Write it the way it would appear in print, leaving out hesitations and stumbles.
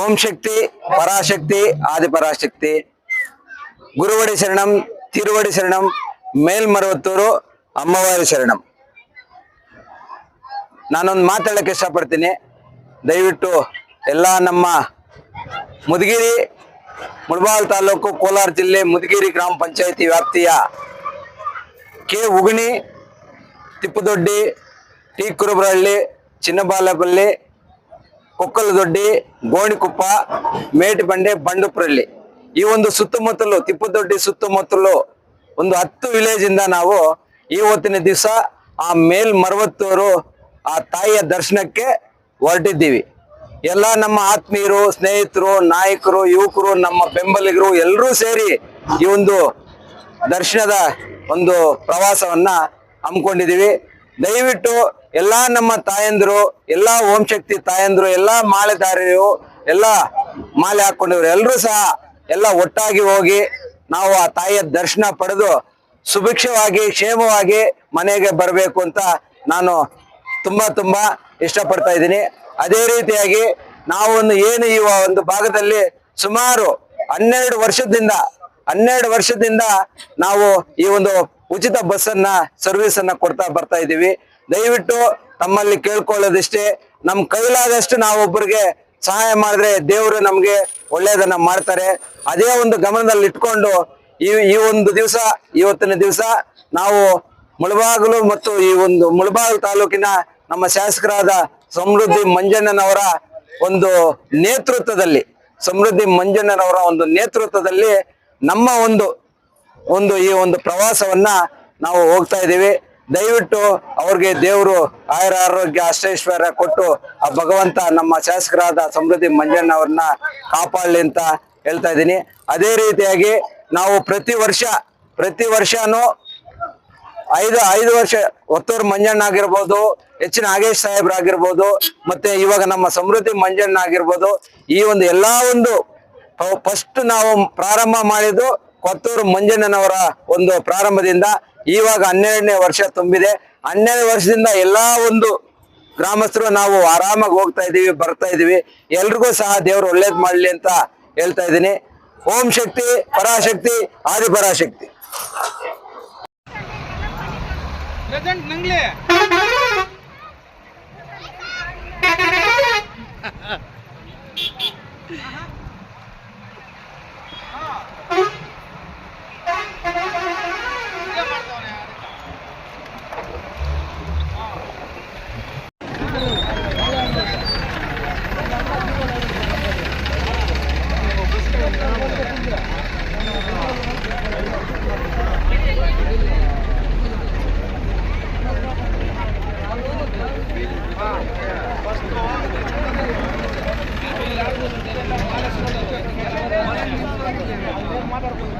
ಓಂ ಶಕ್ತಿ ಪರಾಶಕ್ತಿ ಆದಿಪರಾಶಕ್ತಿ ಗುರುವಡಿ ಶರಣಂ ತಿರುವಡಿ ಶರಣಂ ಮೇಲ್ಮರವತ್ತೂರು ಅಮ್ಮವಾರಿ ಶರಣಂ. ನಾನೊಂದು ಮಾತಾಡಕ್ಕೆ ಇಷ್ಟಪಡ್ತೀನಿ. ದಯವಿಟ್ಟು ಎಲ್ಲ ನಮ್ಮ ಮುದಗಿರಿ ಮುಳಬಾಗಿಲು ತಾಲೂಕು ಕೋಲಾರ ಜಿಲ್ಲೆ ಮುದಗಿರಿ ಗ್ರಾಮ ಪಂಚಾಯಿತಿ ವ್ಯಾಪ್ತಿಯ ಕೆ ಉಗಣಿ, ತಿಪ್ಪದೊಡ್ಡಿ, ಟಿ ಕುರುಬರಹಳ್ಳಿ, ಚಿನ್ನಬಾಲಪಲ್ಲಿ, ಕೊಕ್ಕಲದೊಡ್ಡಿ, ಗೋಣಿಕೊಪ್ಪ, ಮೇಟಿಬಂಡೆ, ಬಂಡುಪುರಹಳ್ಳಿ ಈ ಒಂದು ಸುತ್ತಮುತ್ತಲು ತಿಪ್ಪದೊಡ್ಡಿ ಸುತ್ತಮುತ್ತಲು ಒಂದು 10 ವಿಲೇಜ್ ಇಂದ ನಾವು ಇವತ್ತಿನ ದಿವಸ ಆ ಮೇಲ್ಮರವತ್ತೂರು ಆ ತಾಯಿಯ ದರ್ಶನಕ್ಕೆ ಹೊರಟಿದ್ದೀವಿ. ಎಲ್ಲ ನಮ್ಮ ಆತ್ಮೀಯರು, ಸ್ನೇಹಿತರು, ನಾಯಕರು, ಯುವಕರು, ನಮ್ಮ ಬೆಂಬಲಿಗರು ಎಲ್ಲರೂ ಸೇರಿ ಈ ಒಂದು ದರ್ಶನದ ಒಂದು ಪ್ರವಾಸವನ್ನ ಹಮ್ಮಿಕೊಂಡಿದ್ದೀವಿ. ದಯವಿಟ್ಟು ಎಲ್ಲ ನಮ್ಮ ತಾಯಂದಿರು, ಎಲ್ಲ ಓಂ ಶಕ್ತಿ ತಾಯಂದಿರು, ಎಲ್ಲ ಮಾಲೆದಾರರು, ಎಲ್ಲ ಮಾಲೆ ಹಾಕೊಂಡಿದ್ರು ಎಲ್ಲರೂ ಸಹ ಎಲ್ಲ ಒಟ್ಟಾಗಿ ಹೋಗಿ ನಾವು ಆ ತಾಯಿಯ ದರ್ಶನ ಪಡೆದು ಸುಭಿಕ್ಷವಾಗಿ ಕ್ಷೇಮವಾಗಿ ಮನೆಗೆ ಬರಬೇಕು ಅಂತ ನಾನು ತುಂಬಾ ಇಷ್ಟಪಡ್ತಾ ಇದ್ದೀನಿ. ಅದೇ ರೀತಿಯಾಗಿ ನಾವು ಏನು ಈ ಒಂದು ಭಾಗದಲ್ಲಿ ಸುಮಾರು 12 ವರ್ಷದಿಂದ ನಾವು ಈ ಒಂದು ಉಚಿತ ಬಸ್ ಅನ್ನ ಸರ್ವಿಸ್ ಅನ್ನ ಕೊಡ್ತಾ ಬರ್ತಾ ಇದ್ದೀವಿ. ದಯವಿಟ್ಟು ತಮ್ಮಲ್ಲಿ ಕೇಳ್ಕೊಳ್ಳೋದಿಷ್ಟೇ, ನಮ್ ಕೈಲಾದಷ್ಟು ನಾವು ಒಬ್ಬರಿಗೆ ಸಹಾಯ ಮಾಡಿದ್ರೆ ದೇವರು ನಮ್ಗೆ ಒಳ್ಳೇದನ್ನ ಮಾಡ್ತಾರೆ. ಅದೇ ಒಂದು ಗಮನದಲ್ಲಿ ಇಟ್ಕೊಂಡು ಈ ಒಂದು ದಿವಸ, ಇವತ್ತಿನ ದಿವಸ ನಾವು ಮುಳಬಾಗಿಲು ಮತ್ತು ಈ ಒಂದು ಮುಳಬಾಗಿಲು ತಾಲೂಕಿನ ನಮ್ಮ ಶಾಸಕರಾದ ಸಮೃದ್ಧಿ ಮಂಜಣ್ಣನವರ ಒಂದು ನೇತೃತ್ವದಲ್ಲಿ ನಮ್ಮ ಈ ಒಂದು ಪ್ರವಾಸವನ್ನ ನಾವು ಹೋಗ್ತಾ ಇದ್ದೀವಿ. ದಯವಿಟ್ಟು ಅವ್ರಿಗೆ ದೇವರು ಆಯುರ ಆರೋಗ್ಯ ಅಷ್ಟೈಶ್ವರ್ಯ ಕೊಟ್ಟು ಆ ಭಗವಂತ ನಮ್ಮ ಶಾಸಕರಾದ ಸಮೃದ್ಧಿ ಮಂಜಣ್ಣವ್ರನ್ನ ಕಾಪಾಡಲಿ ಅಂತ ಹೇಳ್ತಾ ಇದ್ದೀನಿ. ಅದೇ ರೀತಿಯಾಗಿ ನಾವು ಪ್ರತಿ ವರ್ಷನೂ 5 ವರ್ಷ ಒತ್ತೂರು ಮಂಜಣ್ಣ ಆಗಿರ್ಬೋದು, ಎಚ್ ನಾಗೇಶ್ ಸಾಹೇಬ್ರಾಗಿರ್ಬೋದು, ಮತ್ತೆ ಇವಾಗ ನಮ್ಮ ಸಮೃದ್ಧಿ ಮಂಜಣ್ಣ ಆಗಿರ್ಬೋದು, ಈ ಒಂದು ಎಲ್ಲಾ ಒಂದು ಫಸ್ಟ್ ನಾವು ಪ್ರಾರಂಭ ಮಾಡಿದ್ದು ಕೊತ್ತೂರು ಮಂಜಣ್ಣನವರ ಒಂದು ಪ್ರಾರಂಭದಿಂದ ಇವಾಗ 12ನೇ ವರ್ಷ ತುಂಬಿದೆ. 12ನೇ ವರ್ಷದಿಂದ ಎಲ್ಲಾ ಒಂದು ಗ್ರಾಮಸ್ಥರು ನಾವು ಆರಾಮಾಗಿ ಹೋಗ್ತಾ ಇದೀವಿ, ಬರ್ತಾ ಇದೀವಿ. ಎಲ್ರಿಗೂ ಸಹ ದೇವರು ಒಳ್ಳೇದ್ ಮಾಡ್ಲಿ ಅಂತ ಹೇಳ್ತಾ ಇದ್ದೀನಿ. ಓಂ ಶಕ್ತಿ ಪರಾಶಕ್ತಿ ಆದಿಪರಾಶಕ್ತಿ. ಮಾತಾಡ್ಬೋದು